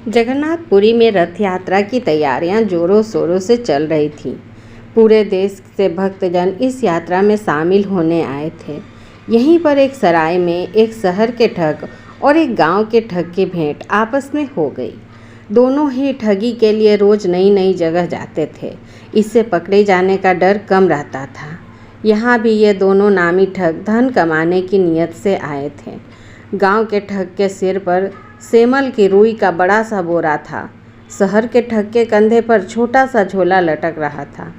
जगन्नाथपुरी में रथ यात्रा की तैयारियां जोरों शोरों से चल रही थीं। पूरे देश से भक्तजन इस यात्रा में शामिल होने आए थे। यहीं पर एक सराय में एक शहर के ठग और एक गांव के ठग की भेंट आपस में हो गई। दोनों ही ठगी के लिए रोज नई नई जगह जाते थे। इससे पकड़े जाने का डर कम रहता था। यहाँ भी ये दोनों नामी ठग धन कमाने की नीयत से आए थे। गांव के ठग के सिर पर सेमल की रुई का बड़ा सा बोरा था। शहर के ठग के कंधे पर छोटा सा झोला लटक रहा था।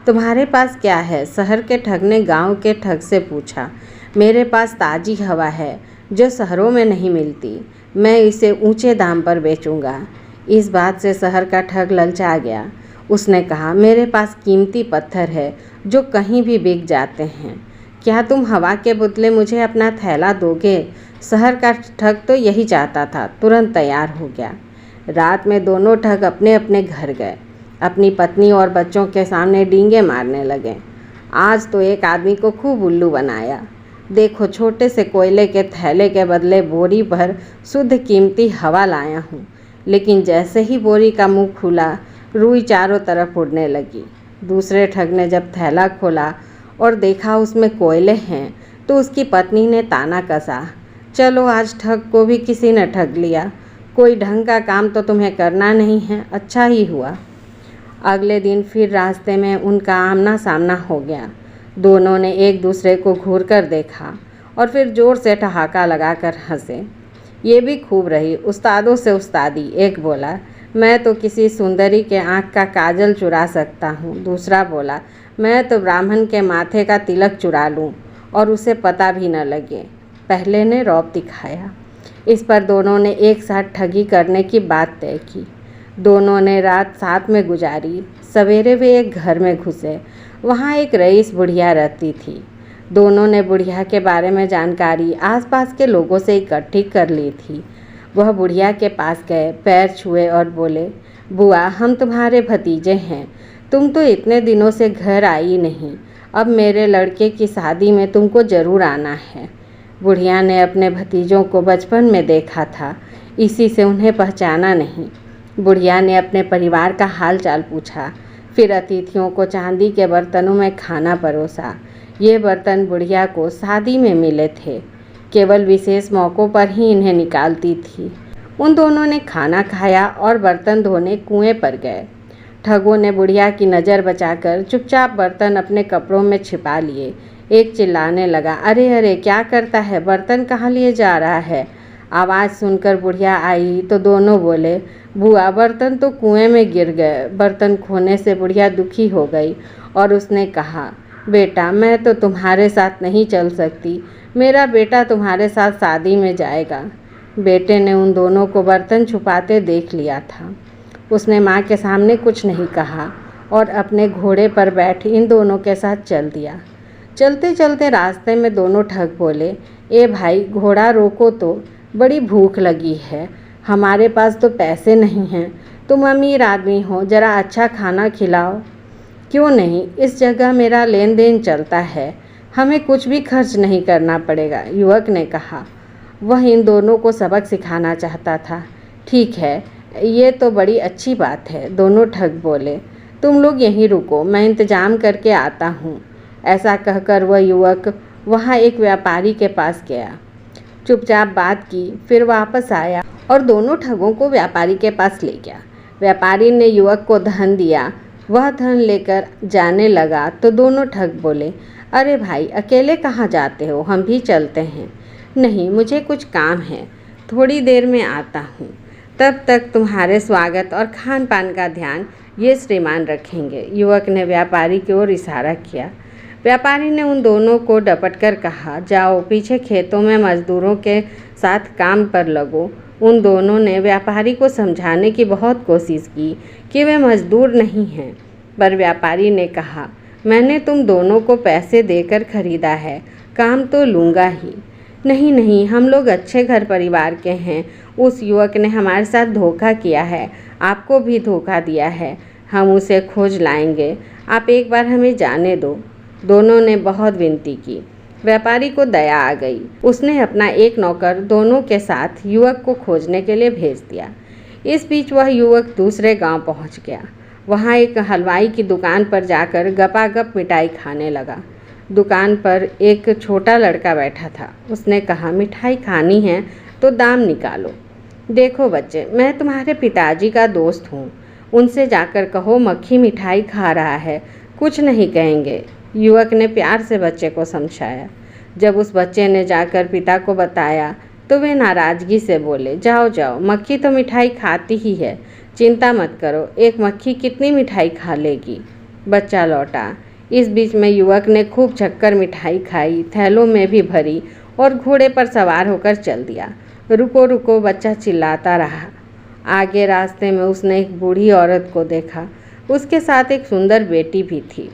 तुम्हारे पास क्या है? शहर के ठग ने गांव के ठग से पूछा। मेरे पास ताज़ी हवा है जो शहरों में नहीं मिलती। मैं इसे ऊंचे दाम पर बेचूंगा। इस बात से शहर का ठग ललचा गया। उसने कहा, मेरे पास कीमती पत्थर है जो कहीं भी बिक जाते हैं। क्या तुम हवा के बदले मुझे अपना थैला दोगे? शहर का ठग तो यही चाहता था। तुरंत तैयार हो गया। रात में दोनों ठग अपने अपने घर गए। अपनी पत्नी और बच्चों के सामने डींगे मारने लगे। आज तो एक आदमी को खूब उल्लू बनाया। देखो, छोटे से कोयले के थैले के बदले बोरी भर शुद्ध कीमती हवा लाया हूँ। लेकिन जैसे ही बोरी का मुंह खुला, रुई चारों तरफ उड़ने लगी। दूसरे ठग ने जब थैला खोला और देखा उसमें कोयले हैं, तो उसकी पत्नी ने ताना कसा, चलो आज ठग को भी किसी ने ठग लिया। कोई ढंग का काम तो तुम्हें करना नहीं है। अच्छा ही हुआ। अगले दिन फिर रास्ते में उनका आमना सामना हो गया। दोनों ने एक दूसरे को घूर कर देखा और फिर जोर से ठहाका लगाकर हंसे। ये भी खूब रही उस्तादों से उस्तादी। एक बोला, मैं तो किसी सुंदरी के आँख का काजल चुरा सकता हूँ। दूसरा बोला, मैं तो ब्राह्मण के माथे का तिलक चुरा लूँ और उसे पता भी न लगे। पहले ने रौब दिखाया। इस पर दोनों ने एक साथ ठगी करने की बात तय की। दोनों ने रात साथ में गुजारी। सवेरे वे एक घर में घुसे। वहाँ एक रईस बुढ़िया रहती थी। दोनों ने बुढ़िया के बारे में जानकारी आसपास के लोगों से इकट्ठी कर ली थी। वह बुढ़िया के पास गए, पैर छुए और बोले, बुआ, हम तुम्हारे भतीजे हैं। तुम तो इतने दिनों से घर आई नहीं। अब मेरे लड़के की शादी में तुमको ज़रूर आना है। बुढ़िया ने अपने भतीजों को बचपन में देखा था, इसी से उन्हें पहचाना नहीं। बुढ़िया ने अपने परिवार का हाल चाल पूछा। फिर अतिथियों को चांदी के बर्तनों में खाना परोसा। ये बर्तन बुढ़िया को शादी में मिले थे। केवल विशेष मौक़ों पर ही इन्हें निकालती थी। उन दोनों ने खाना खाया और बर्तन धोने कुएं पर गए। ठगों ने बुढ़िया की नज़र बचाकर चुपचाप बर्तन अपने कपड़ों में छिपा लिए। एक चिल्लाने लगा, अरे अरे, क्या करता है? बर्तन कहाँ लिए जा रहा है? आवाज़ सुनकर बुढ़िया आई तो दोनों बोले, बुआ, बर्तन तो कुएं में गिर गए। बर्तन खोने से बुढ़िया दुखी हो गई और उसने कहा, बेटा, मैं तो तुम्हारे साथ नहीं चल सकती। मेरा बेटा तुम्हारे साथ शादी में जाएगा। बेटे ने उन दोनों को बर्तन छुपाते देख लिया था। उसने माँ के सामने कुछ नहीं कहा और अपने घोड़े पर बैठ इन दोनों के साथ चल दिया। चलते चलते रास्ते में दोनों ठग बोले, ए भाई, घोड़ा रोको तो, बड़ी भूख लगी है। हमारे पास तो पैसे नहीं हैं। तुम अमीर आदमी हो, ज़रा अच्छा खाना खिलाओ। क्यों नहीं, इस जगह मेरा लेन देन चलता है। हमें कुछ भी खर्च नहीं करना पड़ेगा, युवक ने कहा। वह इन दोनों को सबक सिखाना चाहता था। ठीक है, ये तो बड़ी अच्छी बात है, दोनों ठग बोले। तुम लोग यहीं रुको, मैं इंतज़ाम करके आता हूँ। ऐसा कहकर वह युवक वहाँ एक व्यापारी के पास गया। चुपचाप बात की, फिर वापस आया और दोनों ठगों को व्यापारी के पास ले गया। व्यापारी ने युवक को धन दिया। वह धन लेकर जाने लगा तो दोनों ठग बोले, अरे भाई, अकेले कहाँ जाते हो? हम भी चलते हैं। नहीं, मुझे कुछ काम है, थोड़ी देर में आता हूँ। तब तक तुम्हारे स्वागत और खान पान का ध्यान ये श्रीमान रखेंगे। युवक ने व्यापारी की ओर इशारा किया। व्यापारी ने उन दोनों को डपट कर कहा, जाओ पीछे खेतों में मजदूरों के साथ काम पर लगो। उन दोनों ने व्यापारी को समझाने की बहुत कोशिश की कि वे मजदूर नहीं हैं, पर व्यापारी ने कहा, मैंने तुम दोनों को पैसे देकर खरीदा है, काम तो लूँगा ही। नहीं नहीं, हम लोग अच्छे घर परिवार के हैं। उस युवक ने हमारे साथ धोखा किया है, आपको भी धोखा दिया है। हम उसे खोज लाएंगे, आप एक बार हमें जाने दो। दोनों ने बहुत विनती की। व्यापारी को दया आ गई। उसने अपना एक नौकर दोनों के साथ युवक को खोजने के लिए भेज दिया। इस बीच वह युवक दूसरे गांव पहुंच गया। वहां एक हलवाई की दुकान पर जाकर गपागप मिठाई खाने लगा। दुकान पर एक छोटा लड़का बैठा था। उसने कहा, मिठाई खानी है तो दाम निकालो। देखो बच्चे, मैं तुम्हारे पिताजी का दोस्त हूँ, उनसे जाकर कहो मक्खी मिठाई खा रहा है, कुछ नहीं कहेंगे। युवक ने प्यार से बच्चे को समझाया। जब उस बच्चे ने जाकर पिता को बताया तो वे नाराज़गी से बोले, जाओ जाओ, मक्खी तो मिठाई खाती ही है, चिंता मत करो, एक मक्खी कितनी मिठाई खा लेगी। बच्चा लौटा। इस बीच में युवक ने खूब चक्कर मिठाई खाई, थैलों में भी भरी और घोड़े पर सवार होकर चल दिया। रुको रुको, बच्चा चिल्लाता रहा। आगे रास्ते में उसने एक बूढ़ी औरत को देखा। उसके साथ एक सुंदर बेटी भी थी।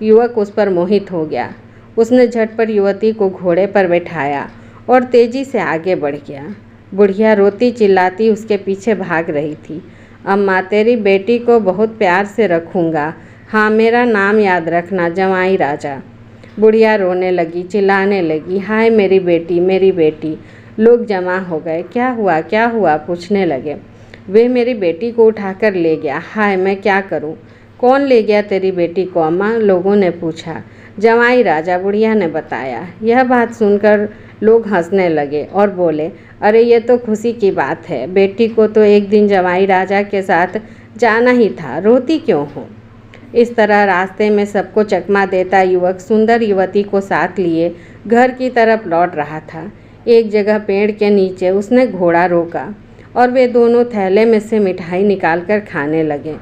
युवक उस पर मोहित हो गया। उसने झटपट युवती को घोड़े पर बैठाया और तेजी से आगे बढ़ गया। बुढ़िया रोती चिल्लाती उसके पीछे भाग रही थी। अम्मा, तेरी बेटी को बहुत प्यार से रखूँगा, हाँ, मेरा नाम याद रखना, जवाई राजा। बुढ़िया रोने लगी, चिल्लाने लगी, हाय मेरी बेटी, मेरी बेटी। लोग जमा हो गए। क्या हुआ, क्या हुआ, पूछने लगे। वे मेरी बेटी को उठाकर ले गया। हाय, मैं क्या करूं? कौन ले गया तेरी बेटी को अम्मा? लोगों ने पूछा। जवाई राजा, बुढ़िया ने बताया। यह बात सुनकर लोग हंसने लगे और बोले, अरे ये तो खुशी की बात है, बेटी को तो एक दिन जवाई राजा के साथ जाना ही था, रोती क्यों हो? इस तरह रास्ते में सबको चकमा देता युवक सुंदर युवती को साथ लिए घर की तरफ लौट रहा था। एक जगह पेड़ के नीचे उसने घोड़ा रोका और वे दोनों थैले में से मिठाई निकालकर खाने लगे।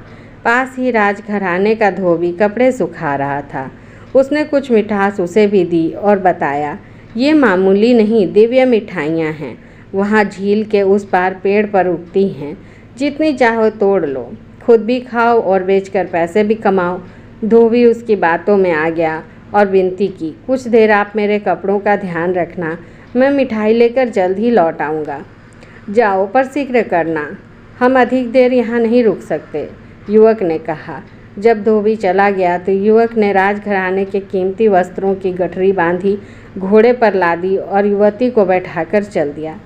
पास ही राजघराने का धोबी कपड़े सुखा रहा था। उसने कुछ मिठास उसे भी दी और बताया, ये मामूली नहीं, दिव्य मिठाइयाँ हैं, वहाँ झील के उस पार पेड़ पर उगती हैं, जितनी चाहो तोड़ लो, खुद भी खाओ और बेचकर पैसे भी कमाओ। धोबी उसकी बातों में आ गया और विनती की, कुछ देर आप मेरे कपड़ों का ध्यान रखना, मैं मिठाई लेकर जल्द ही लौट आऊँगा। जाओ, पर शीघ्र करना, हम अधिक देर यहाँ नहीं रुक सकते, युवक ने कहा। जब धोबी चला गया तो युवक ने राजघराने के कीमती वस्त्रों की गठरी बांधी, घोड़े पर लादी और युवती को बैठाकर चल दिया।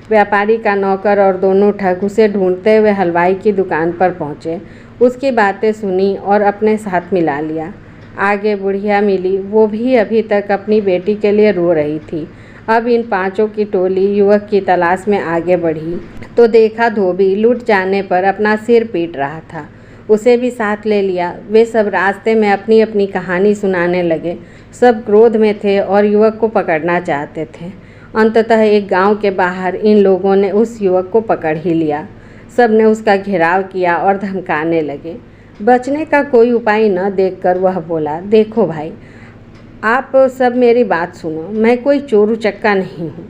व्यापारी का नौकर और दोनों ठग उसे ढूंढते हुए हलवाई की दुकान पर पहुँचे। उसकी बातें सुनी और अपने साथ मिला लिया। आगे बुढ़िया मिली, वो भी अभी तक अपनी बेटी के लिए रो रही थी। अब इन पांचों की टोली युवक की तलाश में आगे बढ़ी तो देखा धोबी लूट जाने पर अपना सिर पीट रहा था। उसे भी साथ ले लिया। वे सब रास्ते में अपनी अपनी कहानी सुनाने लगे। सब क्रोध में थे और युवक को पकड़ना चाहते थे। अंततः एक गांव के बाहर इन लोगों ने उस युवक को पकड़ ही लिया। सब ने उसका घेराव किया और धमकाने लगे। बचने का कोई उपाय न देखकर वह बोला, देखो भाई, आप सब मेरी बात सुनो, मैं कोई चोर उचक्का नहीं हूँ।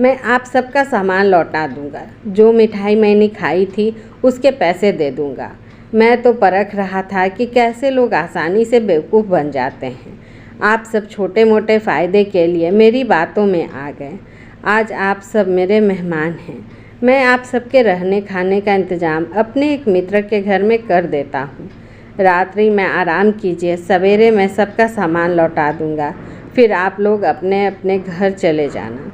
मैं आप सबका सामान लौटा दूंगा। जो मिठाई मैंने खाई थी उसके पैसे दे दूंगा। मैं तो परख रहा था कि कैसे लोग आसानी से बेवकूफ़ बन जाते हैं। आप सब छोटे मोटे फ़ायदे के लिए मेरी बातों में आ गए। आज आप सब मेरे मेहमान हैं। मैं आप सबके रहने खाने का इंतज़ाम अपने एक मित्र के घर में कर देता हूँ। रात्रि में आराम कीजिए, सवेरे मैं सबका सामान लौटा दूंगा, फिर आप लोग अपने अपने घर चले जाना।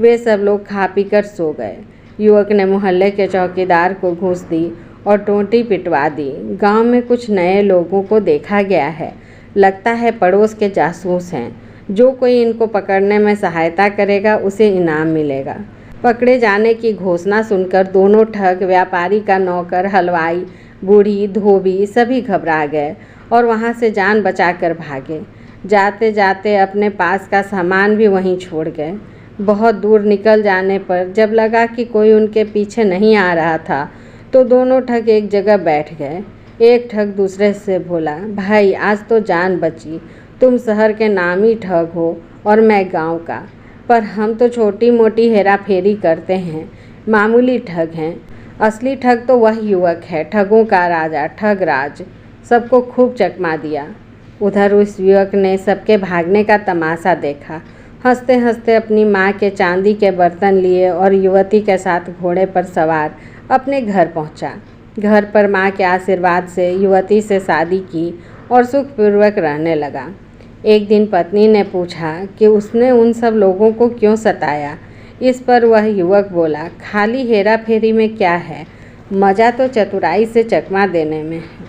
वे सब लोग खा पी कर सो गए। युवक ने मोहल्ले के चौकीदार को घूस दी और टोंटी पिटवा दी। गांव में कुछ नए लोगों को देखा गया है, लगता है पड़ोस के जासूस हैं। जो कोई इनको पकड़ने में सहायता करेगा उसे इनाम मिलेगा। पकड़े जाने की घोषणा सुनकर दोनों ठग, व्यापारी का नौकर, हलवाई, बूढ़ी, धोबी सभी घबरा गए और वहां से जान बचाकर भागे। जाते जाते अपने पास का सामान भी वहीं छोड़ गए। बहुत दूर निकल जाने पर जब लगा कि कोई उनके पीछे नहीं आ रहा था तो दोनों ठग एक जगह बैठ गए। एक ठग दूसरे से बोला, भाई आज तो जान बची, तुम शहर के नामी ठग हो और मैं गांव का, पर हम तो छोटी मोटी हेरा फेरी करते हैं, मामूली ठग हैं। असली ठग तो वह युवक है, ठगों का राजा ठगराज। सबको खूब चकमा दिया। उधर उस युवक ने सबके भागने का तमाशा देखा। हंसते हंसते अपनी माँ के चांदी के बर्तन लिए और युवती के साथ घोड़े पर सवार अपने घर पहुँचा। घर पर माँ के आशीर्वाद से युवती से शादी की और सुखपूर्वक रहने लगा। एक दिन पत्नी ने पूछा कि उसने उन सब लोगों को क्यों सताया। इस पर वह युवक बोला, खाली हेरा फेरी में क्या है, मज़ा तो चतुराई से चकमा देने में है।